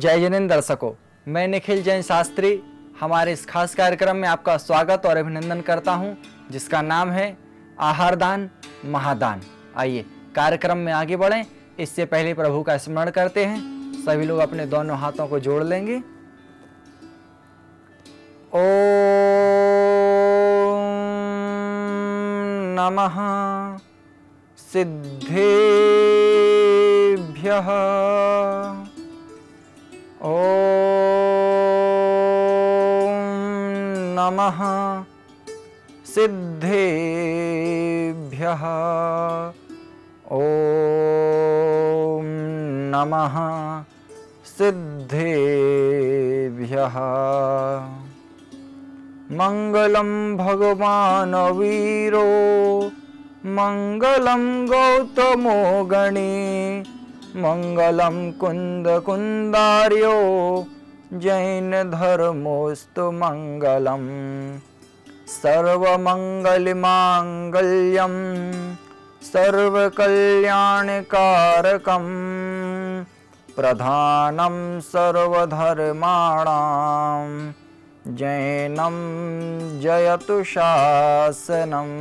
जय जिनेंद्र दर्शकों, मैं निखिल जैन शास्त्री हमारे इस खास कार्यक्रम में आपका स्वागत और अभिनंदन करता हूं, जिसका नाम है आहार दान महादान। आइए कार्यक्रम में आगे बढ़ें। इससे पहले प्रभु का स्मरण करते हैं। सभी लोग अपने दोनों हाथों को जोड़ लेंगे। ओम नमः सिद्धेभ्यः। ओम नमः सिद्धेभ्यः। ओम नमः सिद्धेभ्यः। मंगलम भगवान वीरो मंगलम गौतमो गणे मंगलम कुंद कुंदार्यो जैन धर्मोस्तु मंगलम। सर्वमंगल मांगल्यम सर्वकल्याणकारकम प्रधानम सर्वधर्माणां जैनम जयतु शासनम।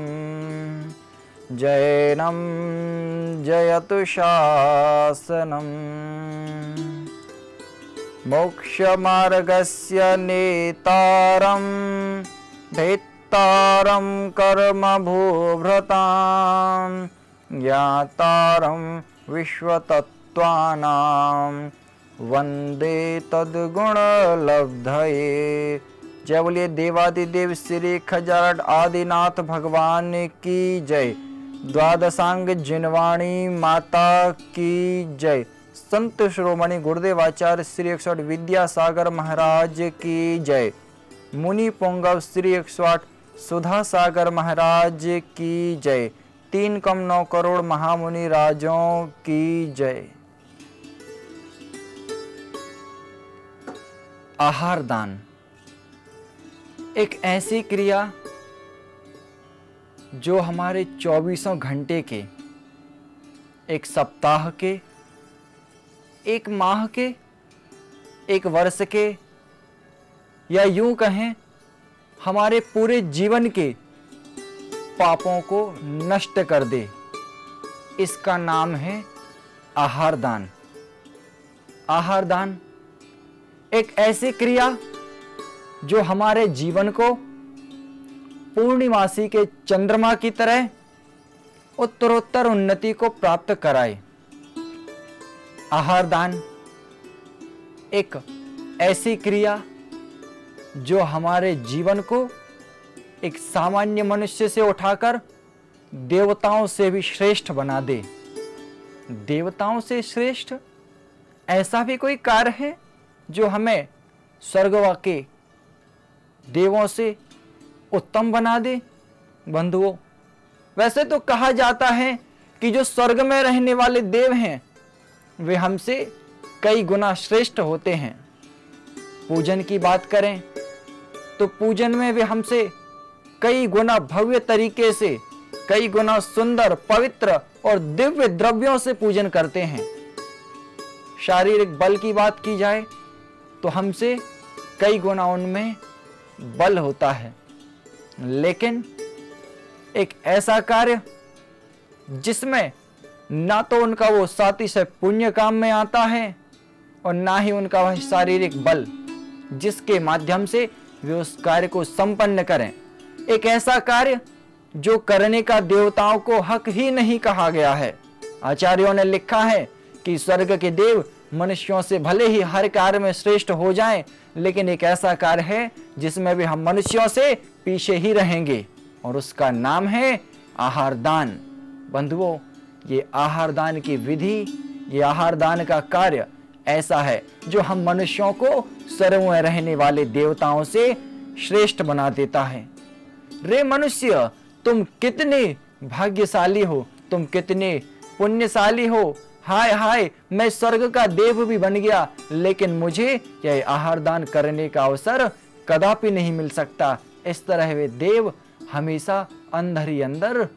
जैनम जयतु शासनम। मोक्षमार्गस्य नेतारं भेत्तारं कर्मभूभृतां ज्ञातारं विश्वतत्त्वानां वंदे तद्गुणलब्धये। जय बोलिए देवादिदेव श्री खजारट आदिनाथ भगवान की जय। द्वादशांग जिनवाणी माता की जय। संत श्रोमणि गुरुदेव आचार्य श्री 108 विद्यासागर महाराज की जय। मुनि पोंगव श्री 108 सुधा सागर महाराज की जय। 3,9 करोड़ महामुनि राजों की जय। आहार दान एक ऐसी क्रिया जो हमारे 24 घंटे के, एक सप्ताह के, एक माह के, एक वर्ष के, या यूं कहें हमारे पूरे जीवन के पापों को नष्ट कर दे। इसका नाम है आहार दान। आहार दान एक ऐसी क्रिया जो हमारे जीवन को पूर्णिमासी के चंद्रमा की तरह उत्तरोत्तर उन्नति को प्राप्त कराए। आहार दान एक ऐसी क्रिया जो हमारे जीवन को एक सामान्य मनुष्य से उठाकर देवताओं से भी श्रेष्ठ बना दे। देवताओं से श्रेष्ठ ऐसा भी कोई कार्य है जो हमें स्वर्ग के देवों से उत्तम बना दे? बंधुओं, वैसे तो कहा जाता है कि जो स्वर्ग में रहने वाले देव हैं वे हमसे कई गुना श्रेष्ठ होते हैं। पूजन की बात करें तो पूजन में वे हमसे कई गुना भव्य तरीके से, कई गुना सुंदर, पवित्र और दिव्य द्रव्यों से पूजन करते हैं। शारीरिक बल की बात की जाए तो हमसे कई गुना उनमें बल होता है, लेकिन एक ऐसा कार्य जिसमें ना तो उनका वो साथी से पुण्य काम में आता है और ना ही उनका वह शारीरिक बल जिसके माध्यम से वे उस कार्य को संपन्न करें। एक ऐसा कार्य जो करने का देवताओं को हक ही नहीं कहा गया है। आचार्यों ने लिखा है कि स्वर्ग के देव मनुष्यों से भले ही हर कार्य में श्रेष्ठ हो जाएं, लेकिन एक ऐसा कार्य है जिसमें भी हम मनुष्यों से पीछे ही रहेंगे, और उसका नाम है आहार दान। बंधुओं, ये आहार दान की विधि, ये आहार दान का कार्य ऐसा है जो हम मनुष्यों को स्वर्ग में रहने वाले देवताओं से श्रेष्ठ बना देता है। रे मनुष्य, तुम कितने भाग्यशाली हो, तुम कितने पुण्यशाली हो। हाय हाय, मैं स्वर्ग का देव भी बन गया, लेकिन मुझे यह आहार दान करने का अवसर कदापि नहीं मिल सकता। इस तरह वे देव हमेशा अंदर ही अंदर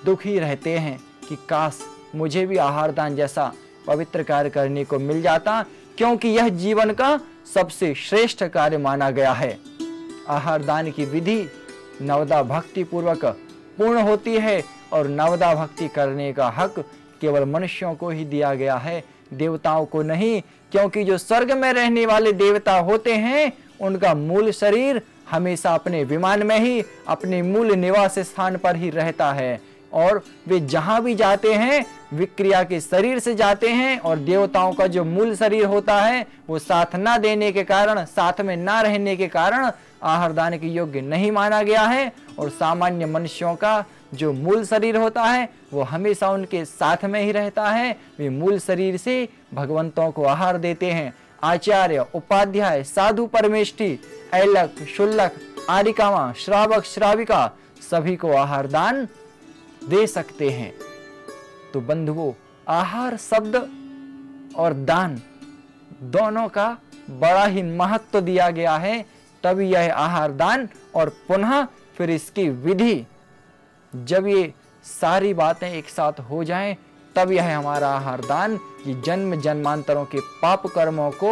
दुखी रहते हैं कि काश मुझे भी आहार दान जैसा पवित्र कार्य करने को मिल जाता, क्योंकि यह जीवन का सबसे श्रेष्ठ कार्य माना गया है। आहार दान की विधि नवदा भक्ति पूर्वक पूर्ण होती है और नवदा भक्ति करने का हक केवल मनुष्यों को ही दिया गया है, देवताओं को नहीं, क्योंकि जो स्वर्ग में रहने वाले देवता होते हैं उनका मूल शरीर हमेशा अपने विमान में ही अपने मूल निवास स्थान पर ही रहता है और वे जहां भी जाते हैं विक्रिया के शरीर से जाते हैं। और देवताओं का जो मूल शरीर होता है वो साथ ना देने के कारण, साथ में ना रहने के कारण आहार दान के योग्य नहीं माना गया है। और सामान्य मनुष्यों का जो मूल शरीर होता है वो हमेशा उनके साथ में ही रहता है, वे मूल शरीर से भगवंतों को आहार देते हैं। आचार्य, उपाध्याय, साधु, परमेष्ठी, ऐलक, शुल्लक, आरिकामा, श्रावक, श्राविका सभी को आहार दान दे सकते हैं। तो बंधुओं, आहार शब्द और दान दोनों का बड़ा ही महत्व दिया गया है, तभी यह आहार दान और पुनः फिर इसकी विधि, जब ये सारी बातें एक साथ हो जाएं तब यह हमारा आहार दान ये जन्म जन्मांतरों के पाप कर्मों को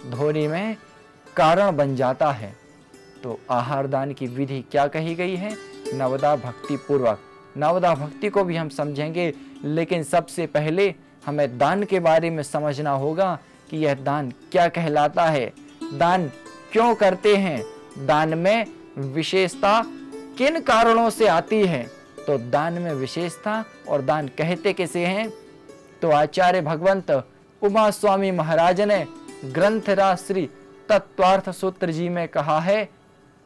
धोने में कारण बन जाता है। तो आहार दान की विधि क्या कही गई है? नवदा भक्ति पूर्वक। नवदा भक्ति को भी हम समझेंगे, लेकिन सबसे पहले हमें दान के बारे में समझना होगा कि यह दान क्या कहलाता है, दान क्यों करते हैं, दान में विशेषता किन कारणों से आती है। तो दान में विशेषता और दान कहते कैसे हैं? तो आचार्य भगवंत उमा स्वामी महाराज ने ग्रंथराज श्री तत्वार्थ सूत्र जी में कहा है,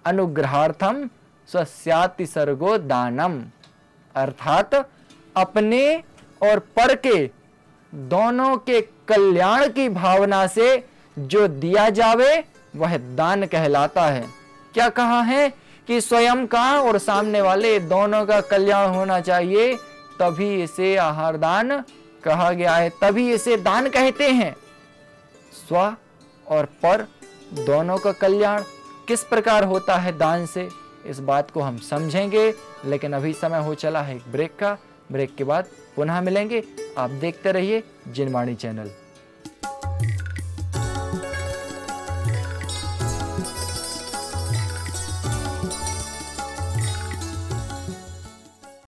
अनुग्रहार्थम स्वस्याति सर्गो दानम, अर्थात अपने और पर के दोनों के कल्याण की भावना से जो दिया जावे वह दान कहलाता है। क्या कहा है कि स्वयं का और सामने वाले दोनों का कल्याण होना चाहिए, तभी इसे आहार दान कहा गया है, तभी इसे दान कहते हैं। स्व और पर दोनों का कल्याण किस प्रकार होता है दान से, इस बात को हम समझेंगे। लेकिन अभी समय हो चला है एक ब्रेक का, ब्रेक के बाद पुनः मिलेंगे। आप देखते रहिए जिनवाणी चैनल।